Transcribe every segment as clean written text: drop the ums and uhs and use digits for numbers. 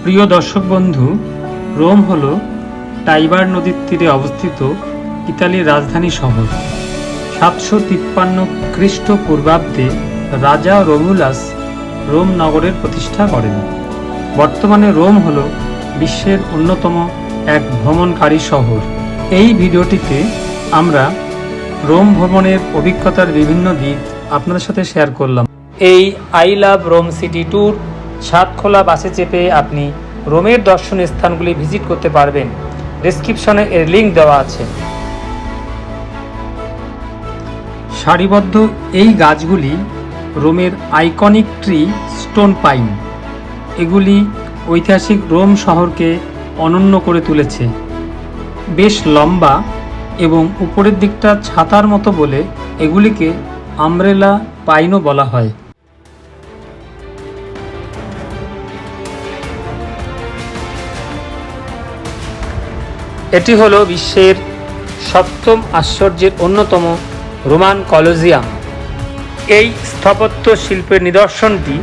প্রিয় দর্শক বন্ধু, রোম হল টাইবার নদীর তীরে অবস্থিত ইতালির রাজধানী শহর। 753 খ্রিস্টপূর্বাব্দে রাজা রোমুলাস রোম নগরের প্রতিষ্ঠা করেন। বর্তমানে রোম হল বিশ্বের অন্যতম এক ভ্রমণকারী শহর। এই ভিডিওটিতে আমরা রোম ভ্রমণের অভিজ্ঞতার বিভিন্ন দিক আপনাদের সাথে শেয়ার করলাম। এই I love Rome city tour ছাদখোলা বাসে চেপে আপনি রোমের দর্শনীয় স্থানগুলি ভিজিট করতে পারবেন। ডেসক্রিপশনে এর লিঙ্ক দেওয়া আছে। সারিবদ্ধ এই গাছগুলি রোমের আইকনিক ট্রি স্টোন পাইন। এগুলি ঐতিহাসিক রোম শহরকে অনন্য করে তুলেছে। বেশ লম্বা এবং উপরের দিকটা ছাতার মতো বলে এগুলিকে আমব্রেলা পাইনও বলা হয়। এটি হলো বিশ্বের সপ্তম আশ্চর্যের অন্যতম রোমান কলোজিয়াম। এই স্থাপত্য শিল্পের নিদর্শনটি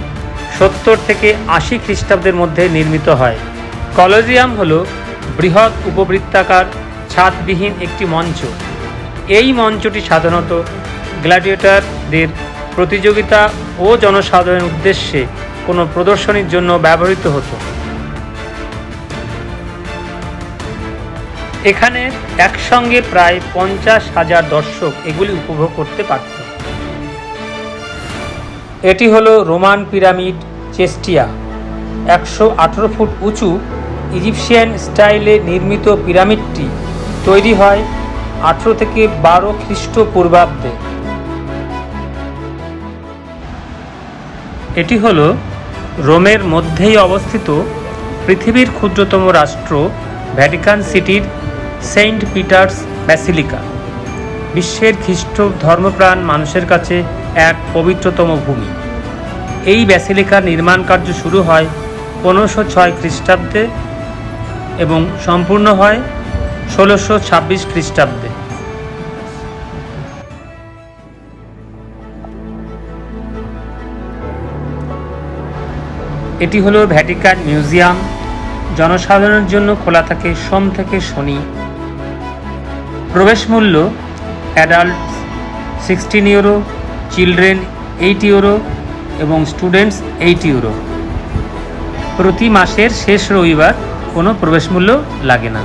70 থেকে 80 খ্রিস্টাব্দের মধ্যে নির্মিত হয়। কলোজিয়াম হলো বৃহৎ উপবৃত্তাকার ছাদবিহীন একটি মঞ্চ। এই মঞ্চটি সাধারণত গ্ল্যাডিয়েটরদের প্রতিযোগিতা ও জনসাধারণের উদ্দেশ্যে কোনো প্রদর্শনীর জন্য ব্যবহৃত হতো। এখানে একসঙ্গে প্রায় 50,000 দর্শক এগুলি উপভোগ করতে পারত। এটি হলো রোমান পিরামিড চেস্টিয়া। 118 ফুট উঁচু ইজিপশিয়ান স্টাইলে নির্মিত পিরামিডটি তৈরি হয় 18 থেকে 12 খ্রিস্টপূর্বাব্দে। এটি হলো রোমের মধ্যেই অবস্থিত পৃথিবীর ক্ষুদ্রতম রাষ্ট্র ভ্যাটিকান সিটির সেন্ট পিটার্স ব্যাসিলিকা। বিশ্বের খ্রিস্ট ধর্মপ্রাণ মানুষের কাছে এক পবিত্রতম ভূমি। এই ব্যাসিলিকার নির্মাণ কার্য শুরু হয় 1506 খ্রিস্টাব্দে এবং সম্পূর্ণ হয় 1626 খ্রিস্টাব্দে। এটি হলো ভ্যাটিকান মিউজিয়াম। জনসাধারণের জন্য খোলা থাকে সোম থেকে শনি। প্রবেশ মূল্য অ্যাডাল্ট 16 ইউরো, চিলড্রেন 8 ইউরো এবং স্টুডেন্টস 8 ইউরো। প্রতি মাসের শেষ রবিবার কোনো প্রবেশ মূল্য লাগে না।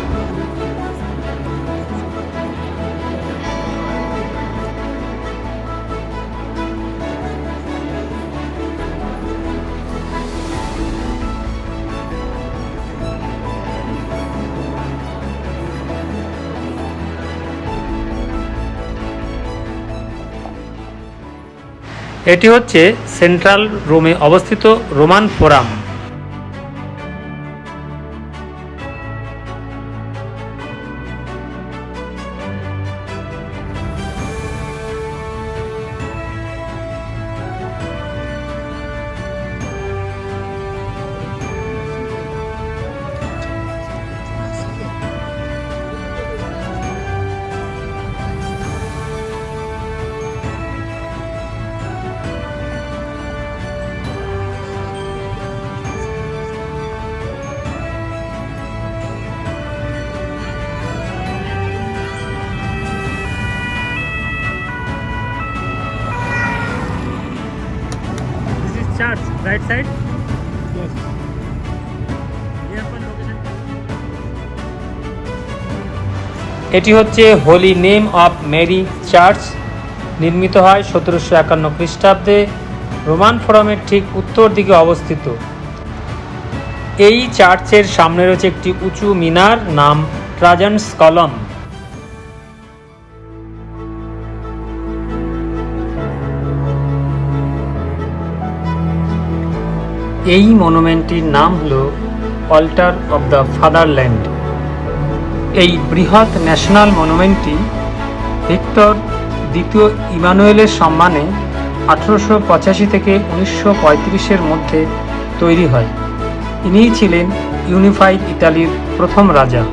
এটি হচ্ছে সেন্ট্রাল রোমে অবস্থিত Roman Forum. Church, right side? Yes. এটি হচ্ছে Holy Name of Mary Church. নির্মিত হয় 1751 খ্রিস্টাব্দে। রোমান ফোরামের ঠিক উত্তর দিকে অবস্থিত। এই চার্চের সামনে রয়েছে একটি উঁচু মিনার, নাম ট্রাজানস কলম। এই মনুমেন্টটির নাম হল অল্টার অব দ্য ফাদারল্যান্ড। এই বৃহৎ ন্যাশনাল মনুমেন্টটি ভিক্টর দ্বিতীয় ইমানুয়েলের সম্মানে 1885 থেকে 1935-এর মধ্যে তৈরি হয়। ইনিই ছিলেন ইউনিফাইড ইতালির প্রথম রাজা।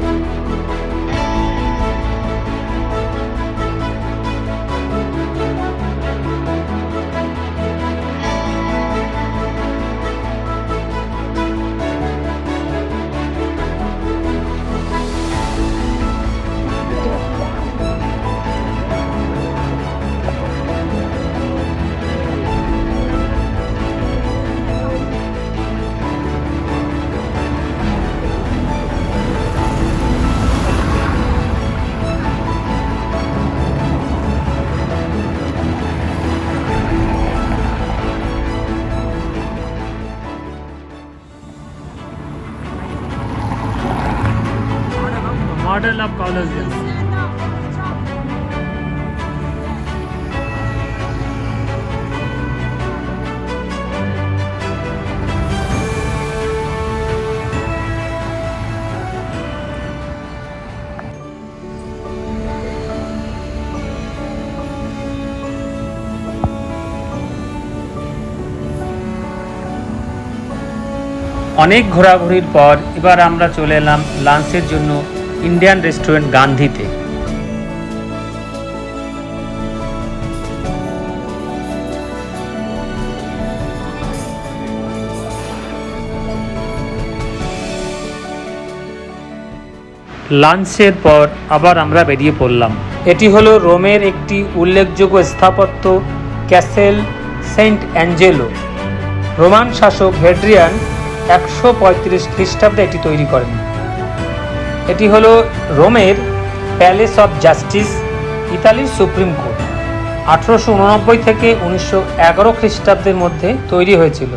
Model of Colosseum. অনেক ঘোরাঘুরির পর এবার আমরা চলে এলাম লাঞ্চের জন্য ইন্ডিয়ান রেস্টুরেন্ট গান্ধীতে। লাঞ্চের পর আবার আমরা বেরিয়ে পড়লাম। এটি হলো রোমের একটি উল্লেখযোগ্য স্থাপত্য ক্যাসেল সেন্ট অ্যাঞ্জেলো। রোমান শাসক হেড্রিয়ান 135 খ্রিস্টাব্দে এটি তৈরি করেন। এটি হলো রোমের প্যালেস অফ জাস্টিস, ইতালির সুপ্রিম কোর্ট। 1889 থেকে 1911 খ্রিস্টাব্দের মধ্যে তৈরি হয়েছিল।